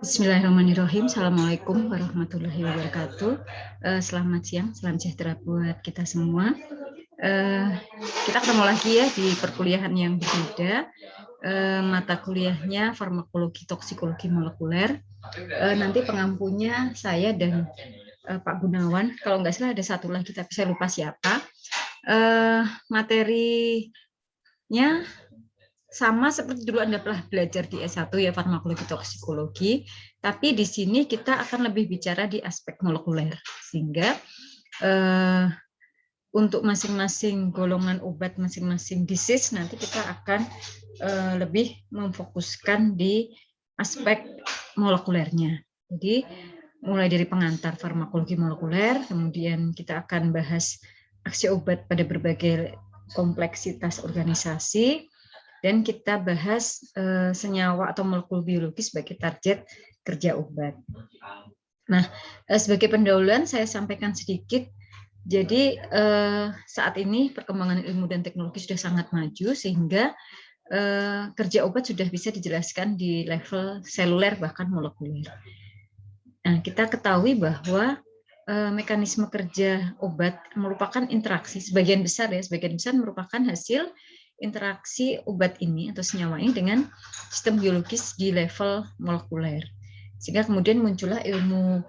Bismillahirrahmanirrahim. Assalamualaikum warahmatullahi wabarakatuh. Selamat siang, salam sejahtera buat kita semua. Kita ketemu lagi ya di perkuliahan yang berbeda. Mata kuliahnya farmakologi toksikologi molekuler. Nanti pengampunya saya dan Pak Gunawan. Kalau nggak salah ada satu lagi, tapi saya lupa siapa. Materinya sama seperti dulu Anda pernah belajar di S1 ya, farmakologi toksikologi, tapi di sini kita akan lebih bicara di aspek molekuler, sehingga untuk masing-masing golongan obat, masing-masing disease nanti kita akan lebih memfokuskan di aspek molekulernya. Jadi mulai dari pengantar farmakologi molekuler, kemudian kita akan bahas aksi obat pada berbagai kompleksitas organisasi, dan kita bahas senyawa atau molekul biologis sebagai target kerja obat. Nah, sebagai pendahuluan saya sampaikan sedikit. Jadi saat ini perkembangan ilmu dan teknologi sudah sangat maju sehingga kerja obat sudah bisa dijelaskan di level seluler bahkan molekuler. Nah, kita ketahui bahwa mekanisme kerja obat merupakan interaksi, sebagian besar merupakan hasil interaksi obat ini atau senyawa ini dengan sistem biologis di level molekuler. Sehingga kemudian muncullah ilmu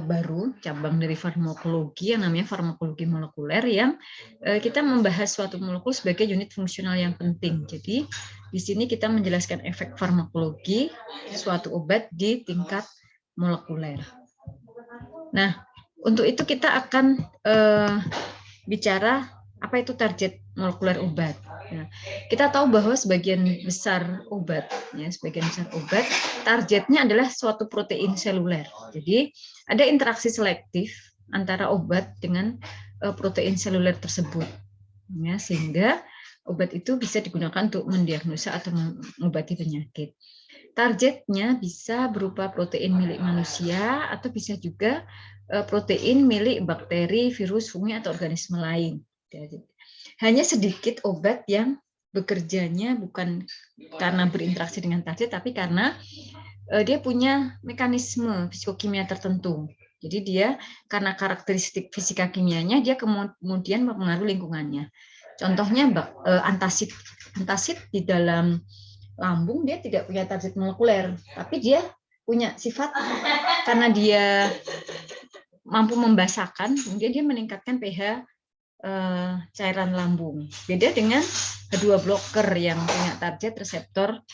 baru, cabang dari farmakologi yang namanya farmakologi molekuler, yang kita membahas suatu molekul sebagai unit fungsional yang penting. Jadi di sini kita menjelaskan efek farmakologi suatu obat di tingkat molekuler. Nah, untuk itu kita akan bicara apa itu target molekuler obat. Nah, kita tahu bahwa sebagian besar obat, targetnya adalah suatu protein seluler. Jadi ada interaksi selektif antara obat dengan protein seluler tersebut, ya, sehingga obat itu bisa digunakan untuk mendiagnosa atau mengobati penyakit. Targetnya bisa berupa protein milik manusia atau bisa juga protein milik bakteri, virus, fungi, atau organisme lain. Hanya sedikit obat yang bekerjanya bukan karena berinteraksi dengan target, tapi karena dia punya mekanisme fisikokimia tertentu. Jadi dia karena karakteristik fisika kimianya, dia kemudian mempengaruhi lingkungannya. Contohnya antasid. Antasid di dalam lambung dia tidak punya target molekuler, tapi dia punya sifat karena dia mampu membasahkan, kemudian dia meningkatkan pH cairan lambung. Beda dengan H2 blocker yang punya target reseptor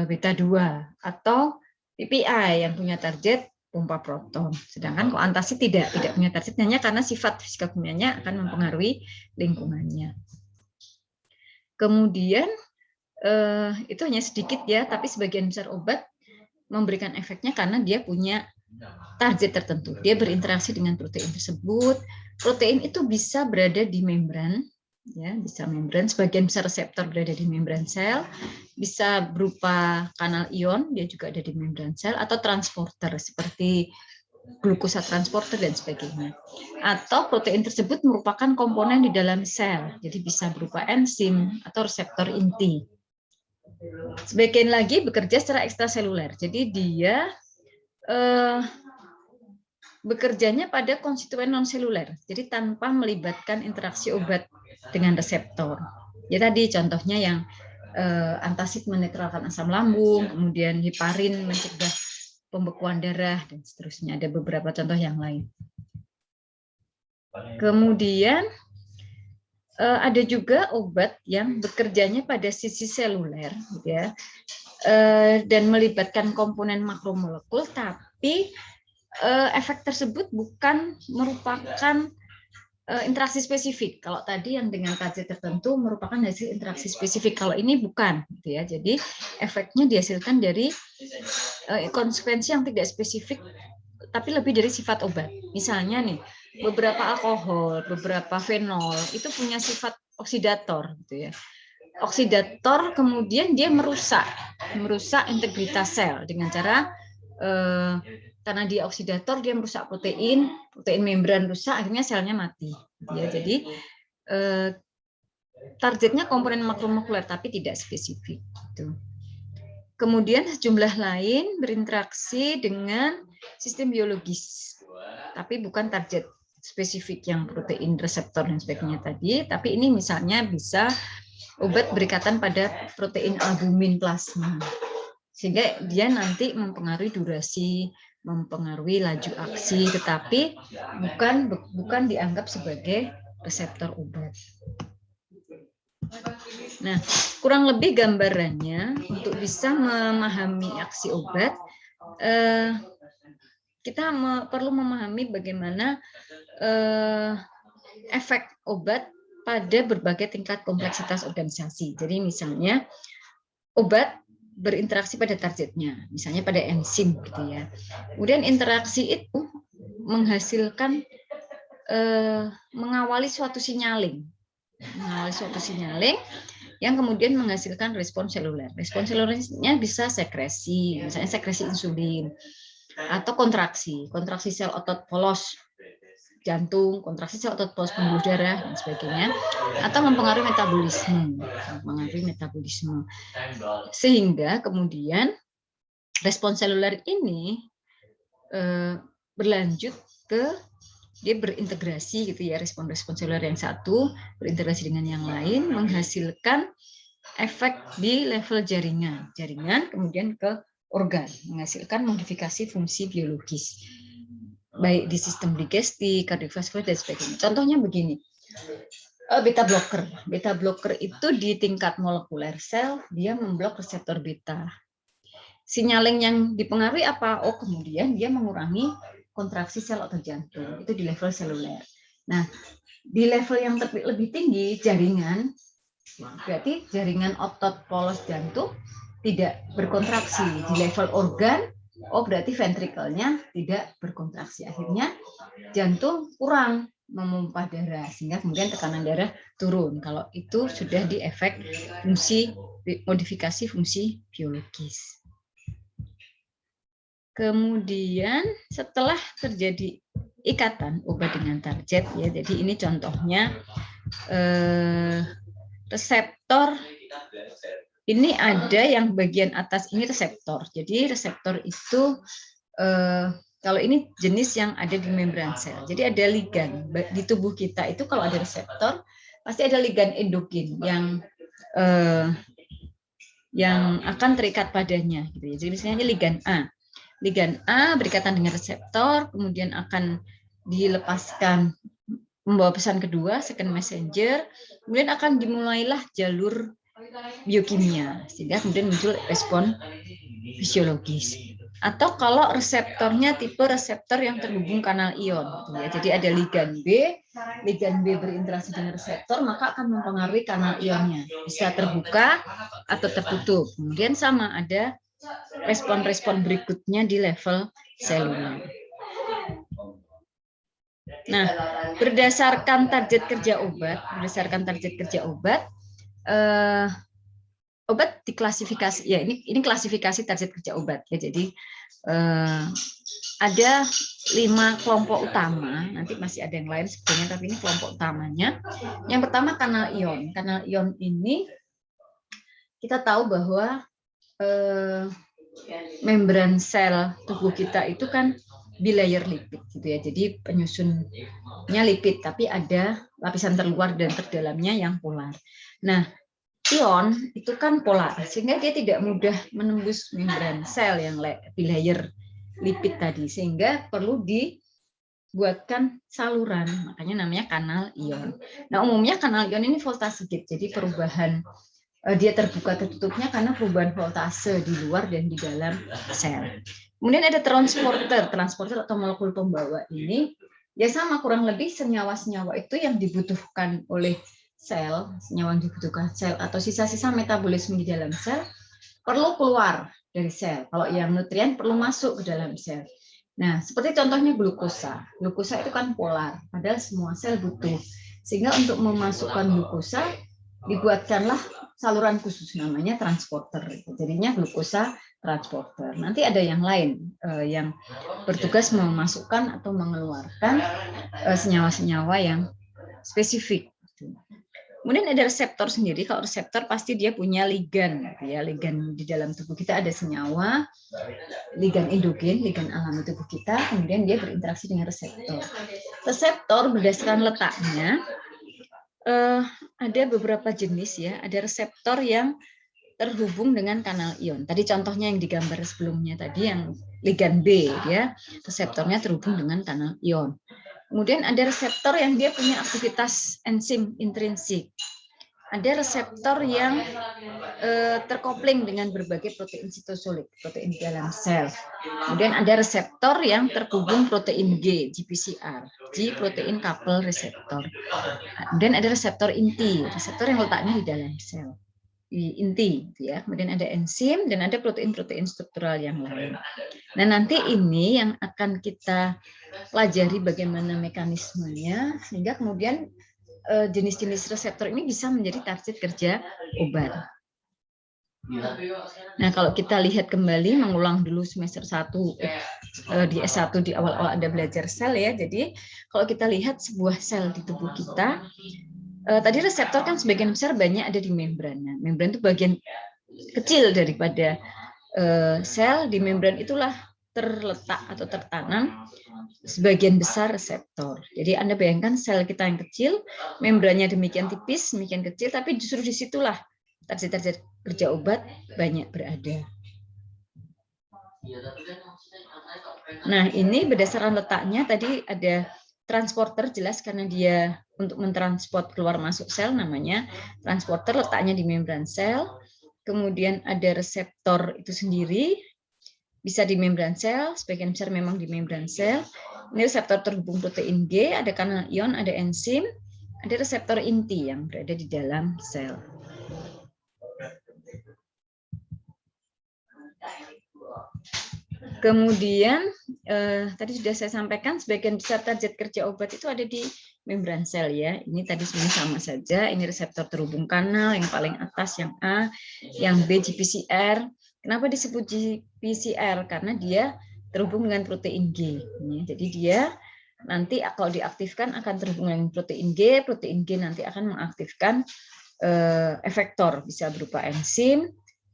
beta 2 atau PPI yang punya target pompa proton. Sedangkan kalau antasid tidak punya target, hanya karena sifat fisika kimianya akan mempengaruhi lingkungannya. Kemudian itu hanya sedikit ya, tapi sebagian besar obat memberikan efeknya karena dia punya target tertentu. Dia berinteraksi dengan protein tersebut. Protein itu bisa berada di membran, ya, bisa membran. Sebagian besar reseptor berada di membran sel, bisa berupa kanal ion, dia juga ada di membran sel, atau transporter seperti glukosa transporter dan sebagainya. Atau protein tersebut merupakan komponen di dalam sel, jadi bisa berupa enzim atau reseptor inti. Sebagian lagi bekerja secara ekstraseluler, jadi dia bekerjanya pada konstituen non-seluler, jadi tanpa melibatkan interaksi obat dengan reseptor. Ya tadi contohnya yang antasid menetralkan asam lambung, kemudian heparin mencegah pembekuan darah, dan seterusnya. Ada beberapa contoh yang lain. Kemudian ada juga obat yang bekerjanya pada sisi seluler, ya, dan melibatkan komponen makromolekul, tapi efek tersebut bukan merupakan interaksi spesifik. Kalau tadi yang dengan target tertentu merupakan hasil interaksi spesifik, kalau ini bukan, gitu ya. Jadi efeknya dihasilkan dari konsekuensi yang tidak spesifik, tapi lebih dari sifat obat. Misalnya nih, beberapa alkohol, beberapa fenol itu punya sifat oksidator, gitu ya. Oksidator kemudian dia merusak integritas sel dengan cara karena dia oksidator, dia merusak protein membran rusak, akhirnya selnya mati. Ya, jadi targetnya komponen makromolekuler tapi tidak spesifik. Gitu. Kemudian sejumlah lain berinteraksi dengan sistem biologis, tapi bukan target spesifik yang protein reseptor dan sebagainya tadi, tapi ini misalnya bisa obat berikatan pada protein albumin plasma, sehingga dia nanti mempengaruhi durasi, mempengaruhi laju aksi, tetapi bukan dianggap sebagai reseptor obat. Nah, kurang lebih gambarannya untuk bisa memahami aksi obat, kita perlu memahami bagaimana efek obat pada berbagai tingkat kompleksitas organisasi. Jadi misalnya obat berinteraksi pada targetnya, misalnya pada enzim, gitu ya. Kemudian interaksi itu menghasilkan mengawali suatu signaling yang kemudian menghasilkan respon seluler. Respon selulernya bisa sekresi, misalnya sekresi insulin, atau kontraksi sel otot polos jantung, kontraksi sel otot polos pembuluh darah, dan sebagainya, atau mempengaruhi metabolisme. Sehingga kemudian respon seluler ini berlanjut ke dia berintegrasi gitu ya, respon seluler yang satu berintegrasi dengan yang lain menghasilkan efek di level jaringan kemudian ke organ, menghasilkan modifikasi fungsi biologis baik di sistem digestif, kardiovaskular dan sebagainya. Contohnya begini, beta blocker itu di tingkat molekuler sel dia memblok reseptor beta. Signaling yang dipengaruhi apa? Oh, kemudian dia mengurangi kontraksi sel otot jantung, itu di level seluler. Nah, di level yang lebih tinggi jaringan, berarti jaringan otot polos jantung tidak berkontraksi. Di level organ, oh berarti ventrikelnya tidak berkontraksi. Akhirnya jantung kurang memumpah darah, sehingga kemudian tekanan darah turun. Kalau itu sudah di efek modifikasi fungsi biologis. Kemudian setelah terjadi ikatan obat dengan target, ya, jadi ini contohnya reseptor. Ini ada yang bagian atas ini reseptor. Jadi reseptor itu kalau ini jenis yang ada di membran sel. Jadi ada ligan di tubuh kita itu kalau ada reseptor pasti ada ligan endogen yang akan terikat padanya. Gitu ya. Jadi misalnya ligan A. Ligan A berikatan dengan reseptor, kemudian akan dilepaskan membawa pesan kedua, second messenger, kemudian akan dimulailah jalur biokimia, sehingga kemudian muncul respon fisiologis. Atau kalau reseptornya tipe reseptor yang terhubung kanal ion, gitu ya. Jadi ada ligan B berinteraksi dengan reseptor, maka akan mempengaruhi kanal ionnya, bisa terbuka atau tertutup. Kemudian sama ada respon-respon berikutnya di level seluler. Nah, berdasarkan target kerja obat, obat diklasifikasi. Ya, ini klasifikasi target kerja obat. Ya, jadi ada 5 kelompok utama. Nanti masih ada yang lain sebetulnya, tapi ini kelompok utamanya. Yang pertama kanal ion. Kanal ion ini kita tahu bahwa membran sel tubuh kita itu kan bilayer lipid gitu ya. Jadi penyusunnya lipid tapi ada lapisan terluar dan terdalamnya yang polar. Nah, ion itu kan polar sehingga dia tidak mudah menembus membran sel yang bilayer lipid tadi, sehingga perlu dibuatkan saluran, makanya namanya kanal ion. Nah, umumnya kanal ion ini voltase gate, jadi perubahan dia terbuka tertutupnya karena perubahan voltase di luar dan di dalam sel. Kemudian ada transporter atau molekul pembawa ini, ya sama kurang lebih senyawa-senyawa itu yang dibutuhkan oleh sel, senyawa yang dibutuhkan sel atau sisa-sisa metabolisme di dalam sel perlu keluar dari sel. Kalau yang nutrien perlu masuk ke dalam sel. Nah, seperti contohnya glukosa. Glukosa itu kan polar, padahal semua sel butuh. Sehingga untuk memasukkan glukosa dibuatkanlah saluran khusus namanya transporter. Jadinya glukosa transporter. Nanti ada yang lain yang bertugas memasukkan atau mengeluarkan senyawa-senyawa yang spesifik. Kemudian ada reseptor sendiri. Kalau reseptor pasti dia punya ligan, gitu ya. Ligan di dalam tubuh kita ada senyawa, ligan endogen, ligan alami tubuh kita. Kemudian dia berinteraksi dengan reseptor. Reseptor berdasarkan letaknya ada beberapa jenis ya. Ada reseptor yang terhubung dengan kanal ion. Tadi contohnya yang digambar sebelumnya tadi yang ligan B, ya reseptornya terhubung dengan kanal ion. Kemudian ada reseptor yang dia punya aktivitas enzim intrinsik. Ada reseptor yang terkopling dengan berbagai protein sitosolik, protein di dalam sel. Kemudian ada reseptor yang terhubung protein G, GPCR, G protein couple receptor. Kemudian ada reseptor inti, reseptor yang letaknya di dalam sel, di inti, ya. Kemudian ada enzim dan ada protein-protein struktural yang lain. Nah, nanti ini yang akan kita pelajari bagaimana mekanismenya sehingga kemudian jenis-jenis reseptor ini bisa menjadi target kerja obat. Nah, kalau kita lihat kembali, mengulang dulu semester 1 di S1 di awal-awal Anda belajar sel ya. Jadi, kalau kita lihat sebuah sel di tubuh kita, tadi reseptor kan sebagian besar banyak ada di membran. Nah, membran itu bagian kecil daripada sel. Di membran itulah terletak atau tertanam sebagian besar reseptor. Jadi Anda bayangkan sel kita yang kecil, membrannya demikian tipis, demikian kecil, tapi justru disitulah target-target kerja obat banyak berada. Nah, ini berdasarkan letaknya tadi ada transporter, jelas karena dia untuk mentransport keluar masuk sel, namanya transporter, letaknya di membran sel. Kemudian ada reseptor itu sendiri, bisa di membran sel, sebagian besar memang di membran sel. Ini reseptor terhubung protein G, ada kanal ion, ada enzim, ada reseptor inti yang berada di dalam sel. Kemudian tadi sudah saya sampaikan sebagian besar target kerja obat itu ada di membran sel ya. Ini tadi sebenarnya sama saja. Ini reseptor terhubung kanal yang paling atas yang A, yang B GPCR. Kenapa disebut GPCR? Karena dia terhubung dengan protein G. Jadi dia nanti kalau diaktifkan akan terhubung dengan protein G nanti akan mengaktifkan efektor, bisa berupa enzim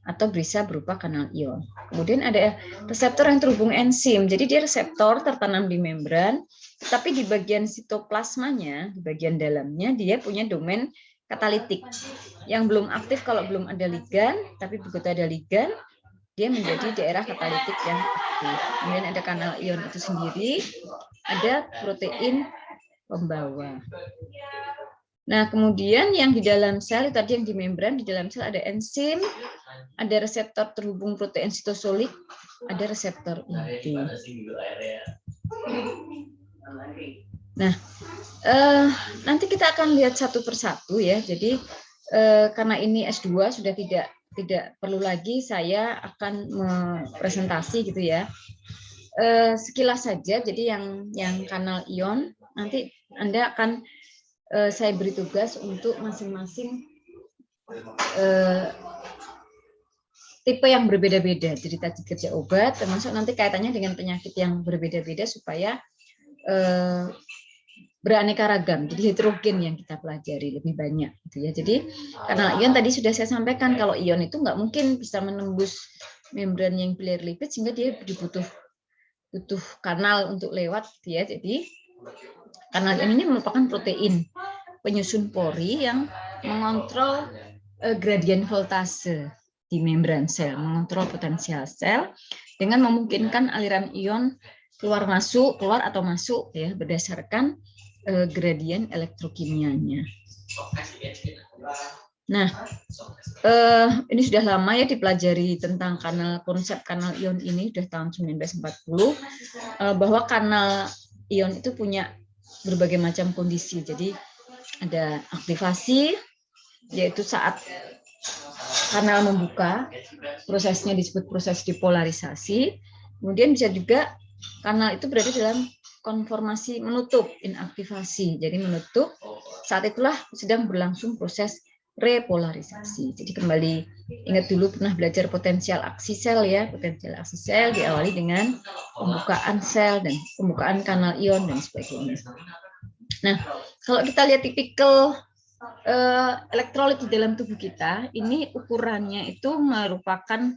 atau bisa berupa kanal ion. Kemudian ada reseptor yang terhubung enzim. Jadi dia reseptor tertanam di membran, tapi di bagian sitoplasmanya, di bagian dalamnya dia punya domain katalitik yang belum aktif kalau belum ada ligan, tapi begitu ada ligan, dia menjadi daerah katalitik yang aktif. Kemudian ada kanal ion itu sendiri, ada protein pembawa. Nah, kemudian yang di dalam sel, tadi yang di membran, di dalam sel ada enzim, ada reseptor terhubung protein sitosolik, ada reseptor inti. Nah, nanti kita akan lihat satu persatu ya. Jadi karena ini S2 sudah tidak perlu lagi saya akan presentasi gitu ya. Sekilas saja. Jadi yang kanal ion nanti Anda akan saya beri tugas untuk masing-masing tipe yang berbeda-beda. Jadi target kerja obat, termasuk nanti kaitannya dengan penyakit yang berbeda-beda supaya beraneka ragam. Jadi heterogen yang kita pelajari lebih banyak, gitu ya. Jadi karena ion tadi sudah saya sampaikan kalau ion itu nggak mungkin bisa menembus membran yang biliar lipid sehingga dia butuh kanal untuk lewat, gitu ya. Jadi kanal ion ini merupakan protein penyusun pori yang mengontrol gradien voltase di membran sel, mengontrol potensial sel dengan memungkinkan aliran ion keluar atau masuk ya berdasarkan gradien elektrokimianya. Nah, ini sudah lama ya dipelajari tentang konsep kanal ion ini sudah tahun 1940 bahwa kanal ion itu punya berbagai macam kondisi. Jadi ada aktivasi, yaitu saat kanal membuka, prosesnya disebut proses depolarisasi. Kemudian bisa juga kanal itu berada dalam konformasi menutup, inaktivasi. Jadi menutup, saat itulah sedang berlangsung proses repolarisasi. Jadi kembali ingat dulu pernah belajar potensial aksi sel ya. Potensial aksi sel diawali dengan pembukaan sel dan pembukaan kanal ion dan sebagainya. Nah, kalau kita lihat tipikal elektrolit di dalam tubuh kita ini ukurannya itu merupakan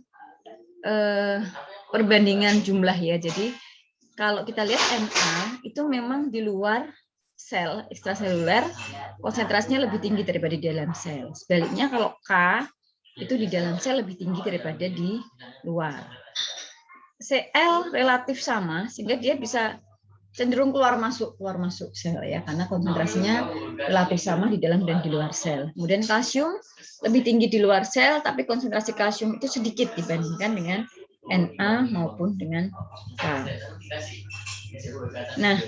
perbandingan jumlah ya. Jadi kalau kita lihat Na itu memang di luar sel ekstraseluler konsentrasinya lebih tinggi daripada di dalam sel. Sebaliknya kalau K itu di dalam sel lebih tinggi daripada di luar. Cl relatif sama sehingga dia bisa cenderung keluar masuk sel ya, karena konsentrasinya relatif sama di dalam dan di luar sel. Kemudian kalsium lebih tinggi di luar sel, tapi konsentrasi kalsium itu sedikit dibandingkan dengan Na maupun dengan K. Nah,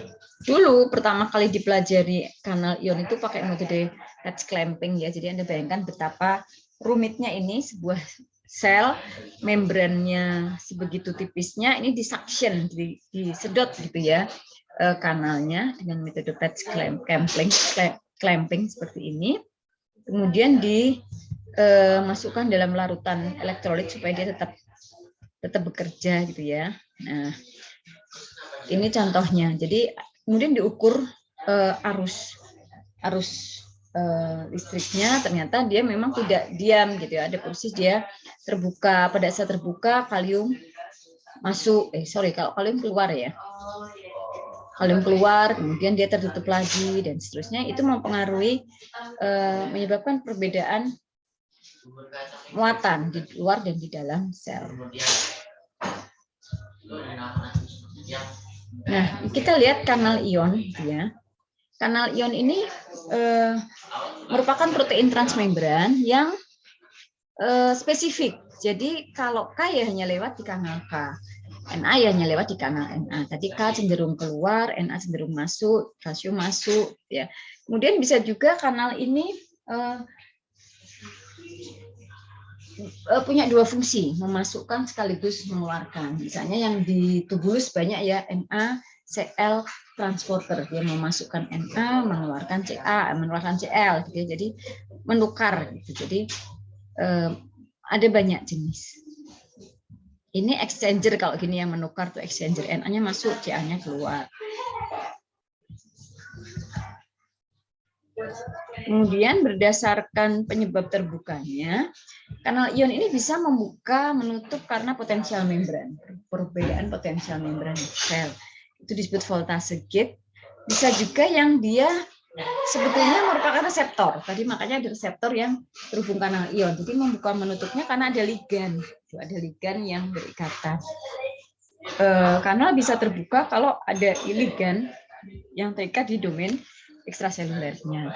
dulu pertama kali dipelajari kanal ion itu pakai metode Hertz clamping ya. Jadi Anda bayangkan betapa rumitnya ini, sebuah sel membrannya sebegitu tipisnya, ini disuction, disedot gitu ya kanalnya dengan metode Hertz clamping seperti ini. Kemudian dimasukkan dalam larutan elektrolit supaya dia tetap bekerja gitu ya. Nah, ini contohnya. Jadi kemudian diukur arus listriknya, ternyata dia memang tidak diam gitu ya. Ada proses dia terbuka, pada saat terbuka kalium masuk, kalau kalium keluar ya. Kalium keluar, kemudian dia tertutup lagi dan seterusnya. Itu mempengaruhi menyebabkan perbedaan muatan di luar dan di dalam sel. Nah, kita lihat kanal ion ya. Kanal ion ini merupakan protein transmembran yang spesifik. Jadi kalau K ya hanya lewat di kanal K, Na ya hanya lewat di kanal Na. Tadi K cenderung keluar, Na cenderung masuk, kalsium masuk. Ya. Kemudian bisa juga kanal ini punya dua fungsi, memasukkan sekaligus mengeluarkan. Misalnya yang di tubulus banyak ya Na, Cl transporter, dia memasukkan Na, mengeluarkan Ca, mengeluarkan Cl, gitu. Jadi menukar, gitu. Jadi ada banyak jenis. Ini exchanger, kalau gini yang menukar tuh exchanger, Na-nya masuk, Ca-nya keluar. Kemudian berdasarkan penyebab terbukanya, kanal ion ini bisa membuka, menutup karena potensial membran, perbedaan potensial membran sel. Itu disebut voltase gate. Bisa juga yang dia sebetulnya merupakan reseptor. Tadi makanya ada reseptor yang terhubung kanal ion. Jadi membuka menutupnya karena ada ligan. Ada ligan yang berikatan. Kanal bisa terbuka kalau ada ligan yang terikat di domain ekstraselulernya,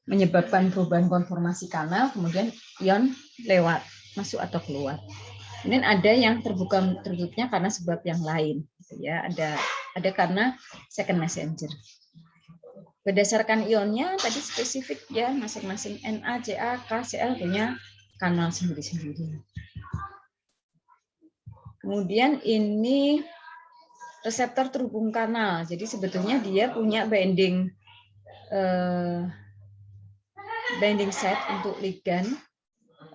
menyebabkan perubahan konformasi kanal, kemudian ion lewat, masuk atau keluar. Kemudian ada yang terbuka tertutupnya karena sebab yang lain, ya. Ada karena second messenger. Berdasarkan ionnya tadi spesifik ya, masing-masing Na, Ca, K, Cl punya kanal sendiri-sendiri. Kemudian ini reseptor terhubung kanal. Jadi sebetulnya dia punya binding set untuk ligan.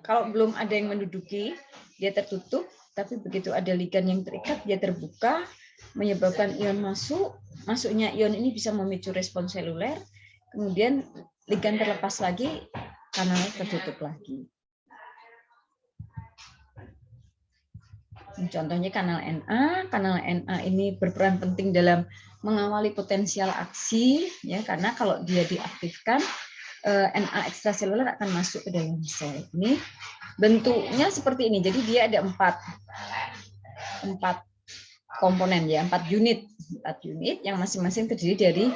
Kalau belum ada yang menduduki, dia tertutup, tapi begitu ada ligan yang terikat, dia terbuka, menyebabkan ion masuk. Masuknya ion ini bisa memicu respons seluler, kemudian ligan terlepas lagi, kanalnya tertutup lagi. Contohnya kanal Na ini berperan penting dalam mengawali potensial aksi, ya, karena kalau dia diaktifkan, Na ekstraseluler akan masuk ke dalam sel. Ini bentuknya seperti ini, jadi dia ada empat komponen ya, 4 unit yang masing-masing terdiri dari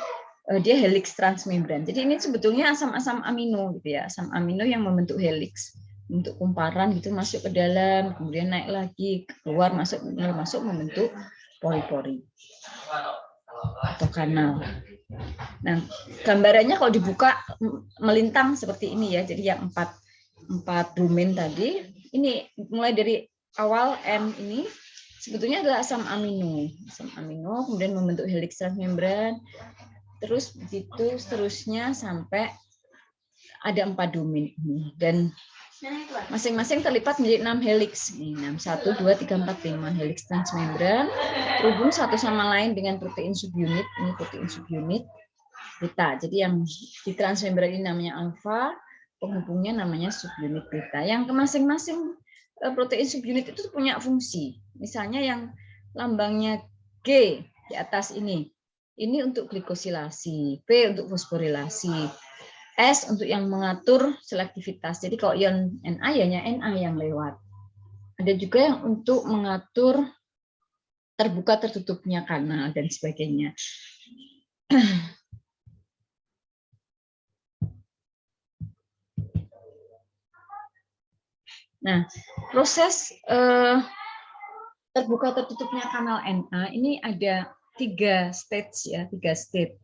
dia helix transmembran. Jadi ini sebetulnya asam-asam amino gitu ya, asam amino yang membentuk helix, untuk kumparan gitu, masuk ke dalam, kemudian naik lagi, keluar, masuk membentuk pori-pori atau kanal. Nah, gambarannya kalau dibuka melintang seperti ini ya. Jadi yang empat domain tadi, ini mulai dari awal N ini sebetulnya adalah asam amino, kemudian membentuk helix transmembran, terus begitu seterusnya sampai ada 4 domain ini, dan masing-masing terlipat menjadi 6 helix. 1, 2, 3, 4, 5 helix transmembran terhubung satu sama lain dengan protein subunit. Ini protein subunit. beta. Jadi yang di transmembran ini namanya alfa, penghubungnya namanya subunit beta. Yang masing-masing protein subunit itu punya fungsi. Misalnya yang lambangnya G di atas ini untuk glikosilasi, P untuk fosforilasi, S untuk yang mengatur selektivitas. Jadi kalau ion Na ya Na yang lewat. Ada juga yang untuk mengatur terbuka tertutupnya kanal dan sebagainya. Nah, proses terbuka tertutupnya kanal Na ini ada 3 stage ya, 3 state.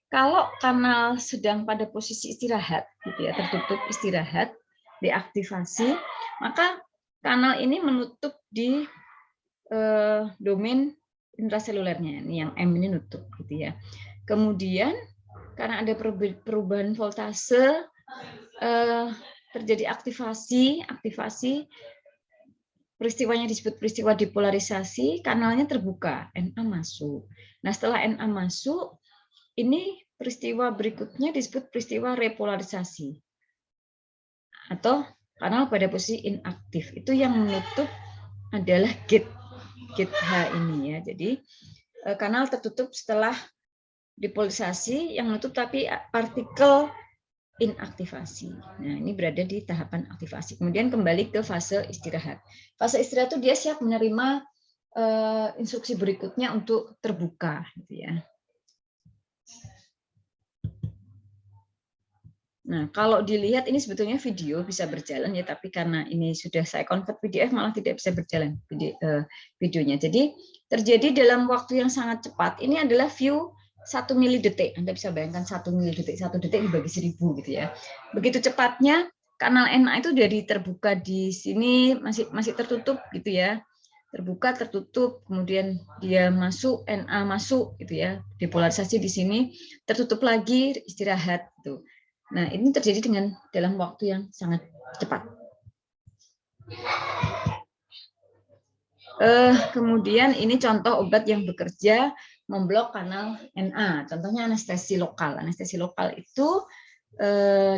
Kalau kanal sedang pada posisi istirahat, gitu ya, tertutup istirahat, deaktivasi, maka kanal ini menutup di domain intraselulernya, ini yang M ini nutup, gitu ya. Kemudian karena ada perubahan voltase, terjadi aktivasi peristiwanya disebut peristiwa depolarisasi, kanalnya terbuka, Na masuk. Nah, setelah Na masuk, ini peristiwa berikutnya disebut peristiwa repolarisasi atau kanal pada posisi inaktif. Itu yang menutup adalah gate H ini ya. Jadi kanal tertutup setelah depolarisasi, yang menutup tapi partikel inaktivasi. Nah, ini berada di tahapan aktivasi. Kemudian kembali ke fase istirahat. Fase istirahat itu dia siap menerima instruksi berikutnya untuk terbuka, gitu ya. Nah, kalau dilihat ini sebetulnya video bisa berjalan ya, tapi karena ini sudah saya convert PDF malah tidak bisa berjalan videonya. Jadi terjadi dalam waktu yang sangat cepat. Ini adalah view 1 milidetik. Anda bisa bayangkan 1 milidetik, 1 detik dibagi 1000 gitu ya. Begitu cepatnya kanal Na itu jadi terbuka di sini masih tertutup gitu ya. Terbuka, tertutup, kemudian dia masuk, Na masuk gitu ya. Depolarisasi di sini, tertutup lagi, istirahat gitu. Nah, ini terjadi dalam waktu yang sangat cepat. Kemudian ini contoh obat yang bekerja memblok kanal Na. Contohnya anestesi lokal. Anestesi lokal itu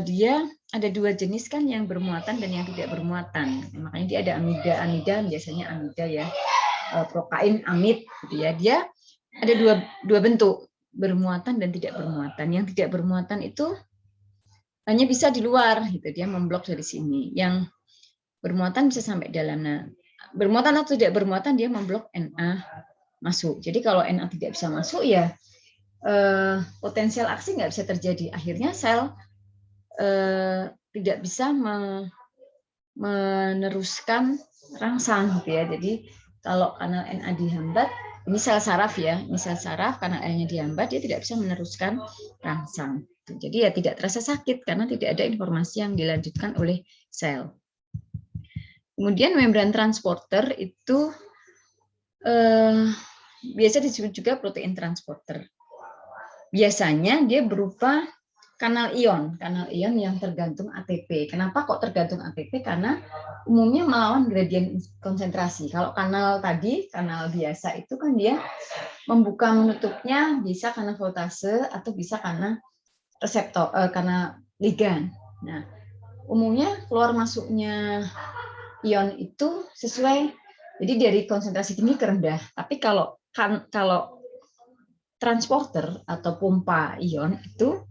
dia ada 2 jenis kan, yang bermuatan dan yang tidak bermuatan. Makanya dia ada amida, biasanya amida ya, prokain, amid, gitu ya. Dia ada dua bentuk, bermuatan dan tidak bermuatan. Yang tidak bermuatan itu hanya bisa di luar, gitu. Dia memblok dari sini. Yang bermuatan bisa sampai dalam. Nah, bermuatan atau tidak bermuatan dia memblok Na masuk. Jadi kalau Na tidak bisa masuk ya potensial aksi nggak bisa terjadi. Akhirnya sel tidak bisa meneruskan rangsang, gitu ya. Jadi kalau kanal Na dihambat, ini sel saraf ya, ini sel saraf, karena Na-nya dihambat, dia tidak bisa meneruskan rangsang. Jadi ya tidak terasa sakit karena tidak ada informasi yang dilanjutkan oleh sel. Kemudian membran transporter itu biasa disebut juga protein transporter. Biasanya dia berupa kanal ion yang tergantung ATP. Kenapa kok tergantung ATP? Karena umumnya melawan gradien konsentrasi. Kalau kanal tadi, kanal biasa itu kan dia membuka menutupnya bisa karena voltase atau bisa karena reseptor, karena ligand. Nah, umumnya keluar masuknya ion itu sesuai, jadi dari konsentrasi tinggi ke rendah. Tapi kalau transporter atau pompa ion itu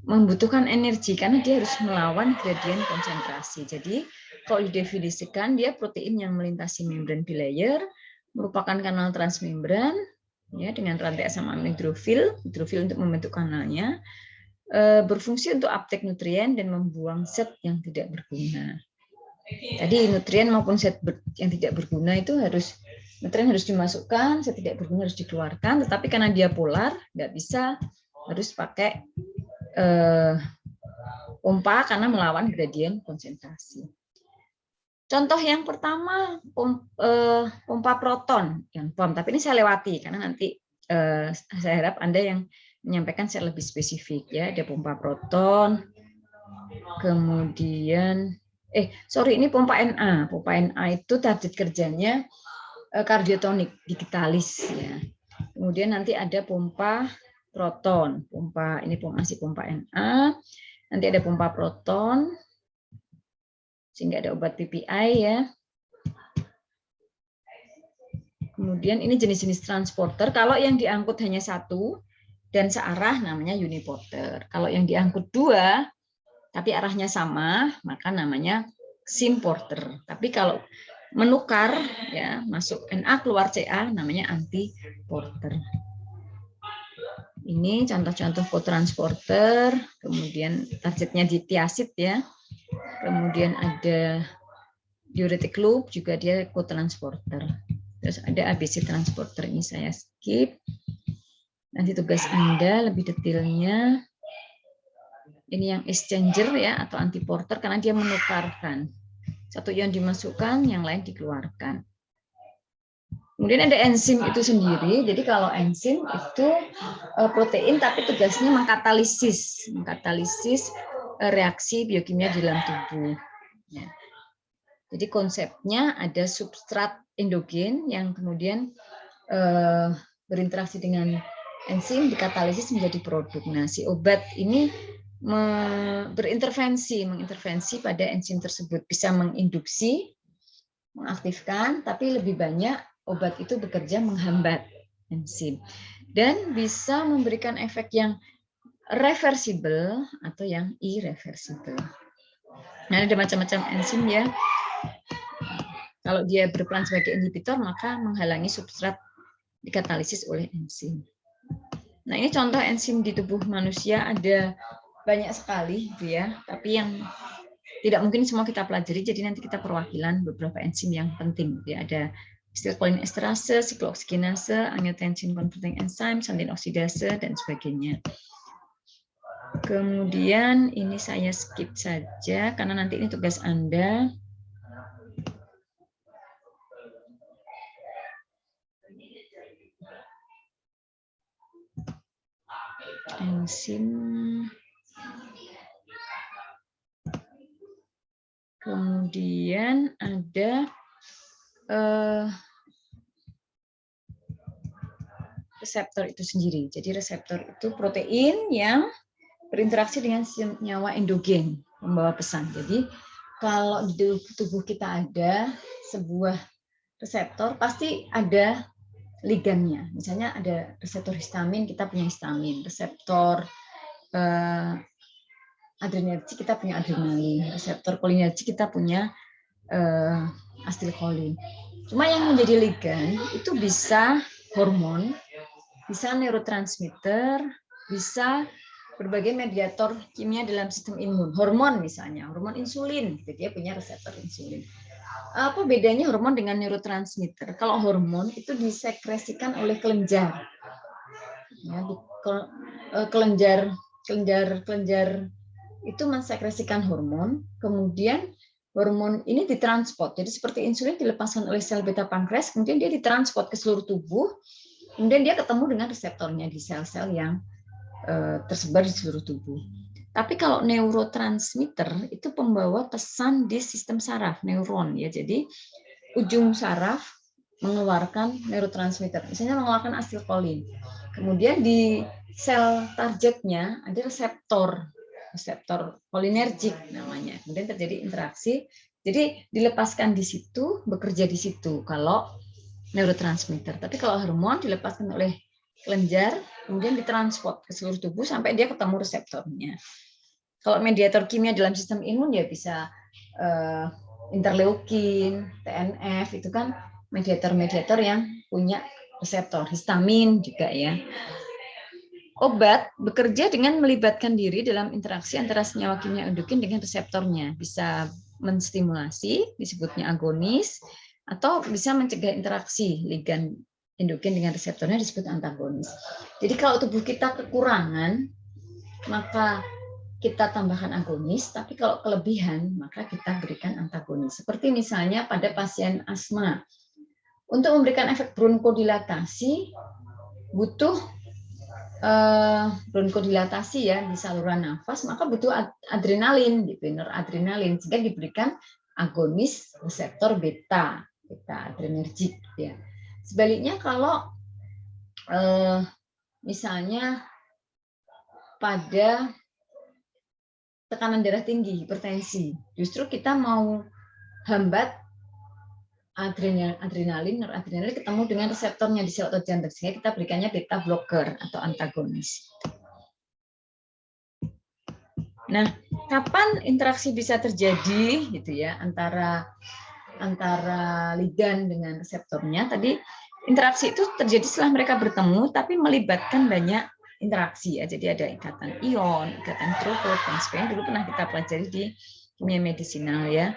membutuhkan energi karena dia harus melawan gradien konsentrasi. Jadi kalau didefinisikan dia protein yang melintasi membran bilayer, merupakan kanal transmembran ya, dengan rantai asam amino hidrofil untuk membentuk kanalnya, berfungsi untuk uptake nutrien dan membuang zat yang tidak berguna. Tadi nutrien maupun zat yang tidak berguna itu nutrien harus dimasukkan, zat tidak berguna harus dikeluarkan, tetapi karena dia polar nggak bisa, harus pakai pompa karena melawan gradien konsentrasi. Contoh yang pertama pompa proton yang POM, tapi ini saya lewati karena nanti saya harap Anda yang menyampaikan saya lebih spesifik ya. Ada pompa proton, kemudian ini pompa Na. Pompa Na itu target kerjanya kardiotonik digitalis ya. Kemudian nanti ada pompa proton, pompa ini masih pompa Na, nanti ada pompa proton, sehingga ada obat PPI ya. Kemudian ini jenis-jenis transporter, kalau yang diangkut hanya satu dan searah namanya uniporter. Kalau yang diangkut dua, tapi arahnya sama, maka namanya symporter. Tapi kalau menukar, ya masuk Na keluar Ca, namanya antiporter. Ini contoh-contoh cotransporter, kemudian targetnya di tiasid ya. Kemudian ada diuretic loop, juga dia cotransporter. Terus ada ABC transporter, ini saya skip. Nanti tugas Anda lebih detailnya. Ini yang exchanger ya, atau antiporter, karena dia menukarkan. Satu ion dimasukkan, yang lain dikeluarkan. Kemudian ada enzim itu sendiri. Jadi kalau enzim itu protein, tapi tugasnya mengkatalisis reaksi biokimia di dalam tubuh. Ya. Jadi konsepnya ada substrat endogen yang kemudian berinteraksi dengan enzim, dikatalisis menjadi produk. Nah, si obat ini mengintervensi pada enzim tersebut, bisa menginduksi, mengaktifkan, tapi lebih banyak obat itu bekerja menghambat enzim dan bisa memberikan efek yang reversible atau yang irreversible. Nah, ada macam-macam enzim ya. Kalau dia berperan sebagai inhibitor, maka menghalangi substrat dikatalisis oleh enzim. Nah, ini contoh enzim di tubuh manusia, ada banyak sekali ya, tapi yang tidak mungkin semua kita pelajari, jadi nanti kita perwakilan beberapa enzim yang penting. Ya, ada acetylcholinesterase, siklooksidase, angiotensin converting enzyme, xanthine oksidase, dan sebagainya. Kemudian ini saya skip saja, karena nanti ini tugas Anda. Enzim. Kemudian ada reseptor itu sendiri. Jadi reseptor itu protein yang berinteraksi dengan senyawa endogen, membawa pesan. Jadi kalau di tubuh kita ada sebuah reseptor, pasti ada ligannya. Misalnya ada reseptor histamin, kita punya histamin. Reseptor adrenergi, kita punya adrenalin. Reseptor kolinergi, kita punya asetilkolin. Cuma yang menjadi ligan itu bisa hormon, bisa neurotransmitter, bisa berbagai mediator kimia dalam sistem imun. Hormon misalnya, hormon insulin, dia punya reseptor insulin. Apa bedanya hormon dengan neurotransmitter? Kalau hormon itu disekresikan oleh kelenjar. Ya, kelenjar itu mensekresikan hormon, kemudian hormon ini ditransport. Jadi seperti insulin dilepaskan oleh sel beta pankreas, kemudian dia ditransport ke seluruh tubuh, kemudian dia ketemu dengan reseptornya di sel-sel yang tersebar di seluruh tubuh. Tapi kalau neurotransmitter itu pembawa pesan di sistem saraf, neuron ya. Jadi ujung saraf mengeluarkan neurotransmitter, misalnya mengeluarkan asetilkolin. Kemudian di sel targetnya ada reseptor kolinergik namanya. Kemudian terjadi interaksi. Jadi dilepaskan di situ, bekerja di situ kalau neurotransmitter. Tapi kalau hormon dilepaskan oleh kelenjar, kemudian ditransport ke seluruh tubuh sampai dia ketemu reseptornya. Kalau mediator kimia dalam sistem imun ya bisa interleukin, TNF, itu kan mediator-mediator yang punya reseptor, histamin juga ya. Obat bekerja dengan melibatkan diri dalam interaksi antara senyawa kimia endogen dengan reseptornya. Bisa menstimulasi, disebutnya agonis, atau bisa mencegah interaksi ligan endogen dengan reseptornya, disebut antagonis. Jadi kalau tubuh kita kekurangan, maka kita tambahkan agonis, tapi kalau kelebihan, maka kita berikan antagonis. Seperti misalnya pada pasien asma. Untuk memberikan efek bronkodilatasi, butuh bronkodilatasi ya di saluran nafas, maka butuh adrenalin, gitu, noradrenalin, sehingga diberikan agonis reseptor beta adrenergik. Ya. Sebaliknya kalau misalnya pada tekanan darah tinggi, hipertensi. Justru kita mau hambat adrenalin, noradrenalin ketemu dengan reseptornya di sel otot jantung, sehingga kita berikannya beta blocker atau antagonis. Nah, kapan interaksi bisa terjadi gitu ya antara ligan dengan reseptornya? Tadi interaksi itu terjadi setelah mereka bertemu, tapi melibatkan banyak interaksi ya. Jadi ada ikatan ion, ikatan hidrofil, dan sebagainya. Dulu pernah kita pelajari di kimia medisinal ya.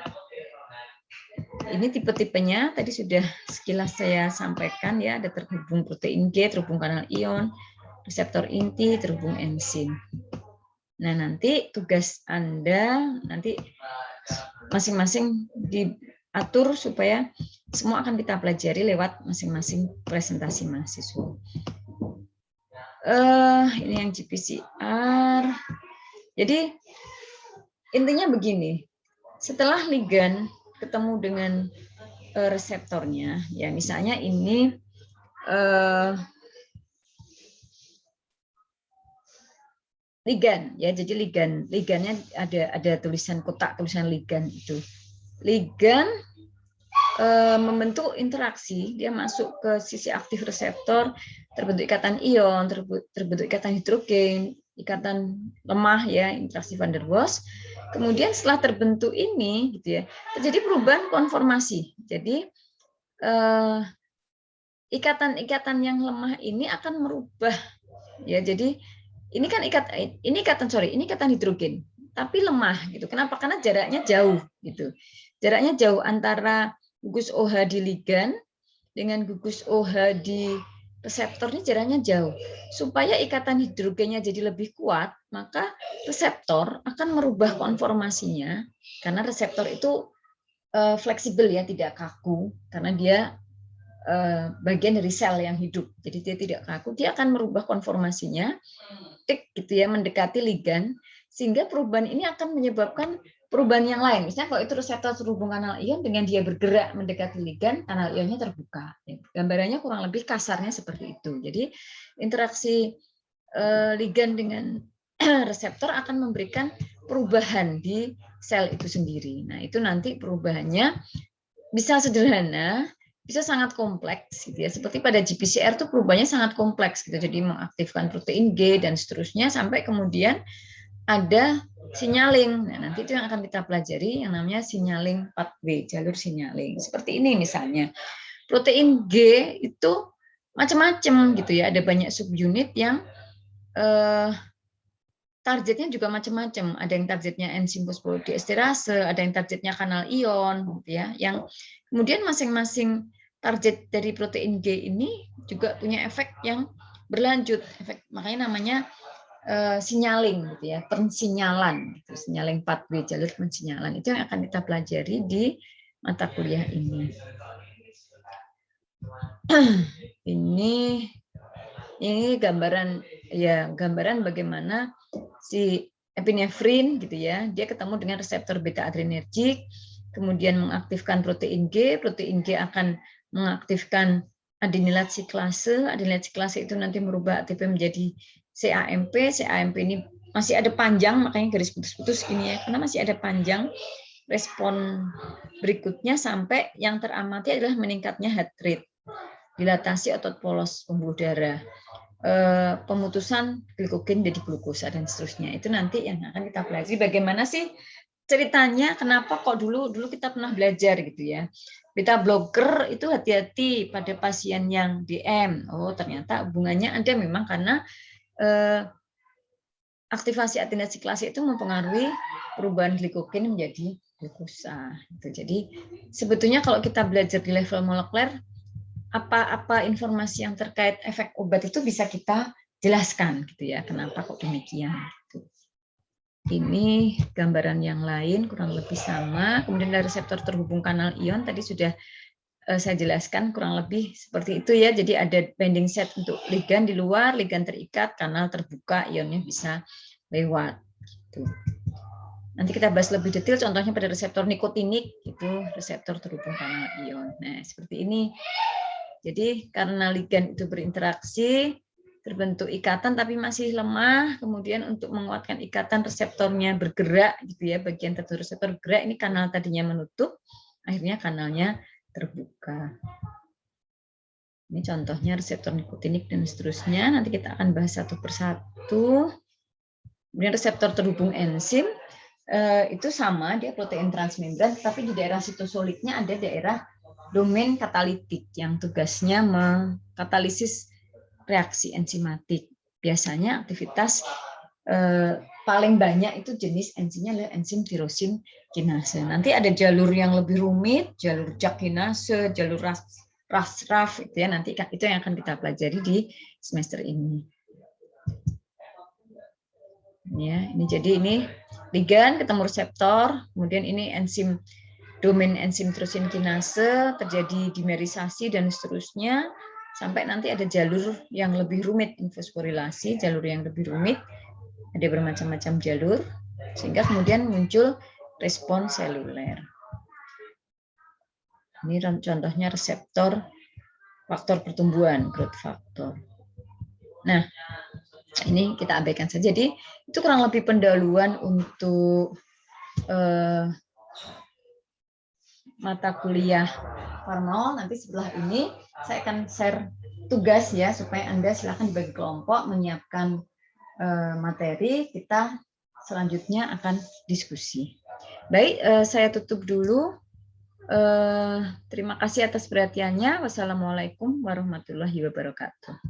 Ini tipe-tipenya tadi sudah sekilas saya sampaikan ya. Ada terhubung protein G, terhubung kanal ion, reseptor inti, terhubung enzim. Nah, nanti tugas Anda nanti masing-masing diatur supaya semua akan kita pelajari lewat masing-masing presentasi mahasiswa. Ini yang GPCR. Jadi intinya begini, setelah ligan ketemu dengan reseptornya, ya misalnya ini ligan ya, jadi ligannya ada tulisan kotak tulisan ligan itu. Ligan membentuk interaksi, dia masuk ke sisi aktif reseptor, terbentuk ikatan ion, terbentuk ikatan hidrogen, ikatan lemah ya, interaksi van der Waals. Kemudian setelah terbentuk ini gitu ya, terjadi perubahan konformasi. Jadi ikatan-ikatan yang lemah ini akan merubah ya. Jadi ini kan ikatan hidrogen, tapi lemah gitu. Kenapa? Karena jaraknya jauh gitu. Jaraknya jauh antara gugus OH di ligan dengan gugus OH di reseptor ini jaraknya jauh. Supaya ikatan hidrogennya jadi lebih kuat, maka reseptor akan merubah konformasinya karena reseptor itu fleksibel ya, tidak kaku karena dia bagian dari sel yang hidup. Jadi dia tidak kaku, dia akan merubah konformasinya gitu ya, mendekati ligan, sehingga perubahan ini akan menyebabkan perubahan yang lain. Misalnya kalau itu reseptor terhubung kanal ion, dengan dia bergerak mendekati ligan, kanal ionnya terbuka. Gambarannya kurang lebih kasarnya seperti itu. Jadi interaksi ligan dengan reseptor akan memberikan perubahan di sel itu sendiri. Nah, itu nanti perubahannya bisa sederhana, bisa sangat kompleks gitu ya. Seperti pada GPCR itu perubahannya sangat kompleks gitu. Jadi mengaktifkan protein G dan seterusnya sampai kemudian ada signaling. Nah, nanti itu yang akan kita pelajari yang namanya signaling pathway, jalur signaling. Seperti ini misalnya. Protein G itu macam-macam gitu ya. Ada banyak subunit yang targetnya juga macam-macam. Ada yang targetnya enzim fosfolodiesterase, ada yang targetnya kanal ion gitu ya. Yang kemudian masing-masing target dari protein G ini juga punya efek yang berlanjut. Makanya namanya signaling gitu ya, pensinyalan gitu, signaling pathway, jalur pensinyalan. Itu yang akan kita pelajari di mata kuliah ini. Ini gambaran bagaimana si epinefrin gitu ya, dia ketemu dengan reseptor beta adrenergik, kemudian mengaktifkan protein G akan mengaktifkan adenilat siklase itu nanti merubah ATP menjadi CAMP ini masih ada panjang, makanya garis putus-putus gini ya, karena masih ada panjang respon berikutnya sampai yang teramati adalah meningkatnya heart rate, dilatasi otot polos pembuluh darah, pemutusan glikogen jadi glukosa dan seterusnya. Itu nanti yang akan kita pelajari bagaimana sih ceritanya, kenapa kok dulu kita pernah belajar gitu ya. Beta blocker itu hati-hati pada pasien yang DM. Oh, ternyata hubungannya ada memang karena aktivasi adenat siklase itu mempengaruhi perubahan glikogen menjadi glukosa. Jadi sebetulnya kalau kita belajar di level molekuler, apa informasi yang terkait efek obat itu bisa kita jelaskan gitu ya, kenapa kok demikian gitu. Ini gambaran yang lain kurang lebih sama. Kemudian dari reseptor terhubung kanal ion tadi sudah saya jelaskan kurang lebih seperti itu ya. Jadi ada binding set untuk ligan di luar, ligan terikat, kanal terbuka, ionnya bisa lewat gitu. Nanti kita bahas lebih detail, contohnya pada reseptor nikotinik, itu reseptor terhubung kanal ion. Nah, seperti ini. Jadi karena ligan itu berinteraksi, terbentuk ikatan tapi masih lemah, kemudian untuk menguatkan ikatan reseptornya bergerak gitu ya, bagian tertentu reseptor bergerak, ini kanal tadinya menutup, akhirnya kanalnya terbuka. Ini contohnya reseptor nikotinik dan seterusnya, nanti kita akan bahas satu persatu. Kemudian reseptor terhubung enzim, itu sama, dia protein transmembran, tapi di daerah sitosolitnya ada daerah domain katalitik yang tugasnya mengkatalisis reaksi enzimatik. Biasanya aktivitas paling banyak itu jenis enzimnya adalah enzim tirosin kinase. Nanti ada jalur yang lebih rumit, jalur JAK kinase, jalur RAS-RAF itu ya, nanti itu yang akan kita pelajari di semester ini. Ya, ini jadi ini ligan ketemu reseptor, kemudian ini enzim domain enzim tirosin kinase, terjadi dimerisasi dan seterusnya sampai nanti ada jalur yang lebih rumit, fosforilasi, jalur yang lebih rumit, ada bermacam-macam jalur sehingga kemudian muncul respon seluler. Ini contohnya reseptor faktor pertumbuhan, growth factor. Nah, ini kita abaikan saja. Jadi itu kurang lebih pendahuluan untuk mata kuliah formal. Nanti setelah ini saya akan share tugas ya supaya Anda silakan dibagi kelompok menyiapkan materi. Kita selanjutnya akan diskusi. Baik, saya tutup dulu. Terima kasih atas perhatiannya. Wassalamualaikum warahmatullahi wabarakatuh.